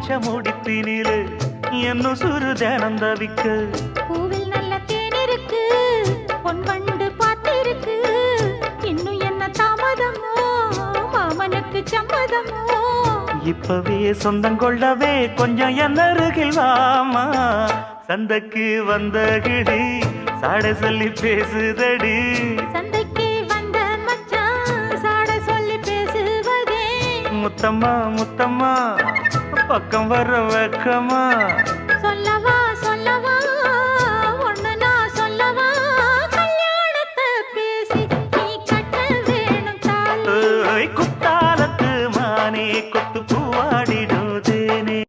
வச்ச முடிப்பினிலே என்ன சுரு தினம் தவிக்க பூவில் நல்ல தேன் இருக்கு பொன் வண்டு பார்த்திருக்கு இன்னும் என்ன தாமதமோ மாமனுக்கு சம்மதமோ இப்பவே சொந்தம் கொள்ளவே கொஞ்சம் என் அருகில் வாமா சந்தைக்கு வந்த கிடி சாட சொல்லி பேசுதடி சந்தைக்கு வந்த மச்சான் சாட சொல்லி பேசுவதே முத்தம்மா முத்தம்மா பக்கம் வர வெக்கமா சொல்லவா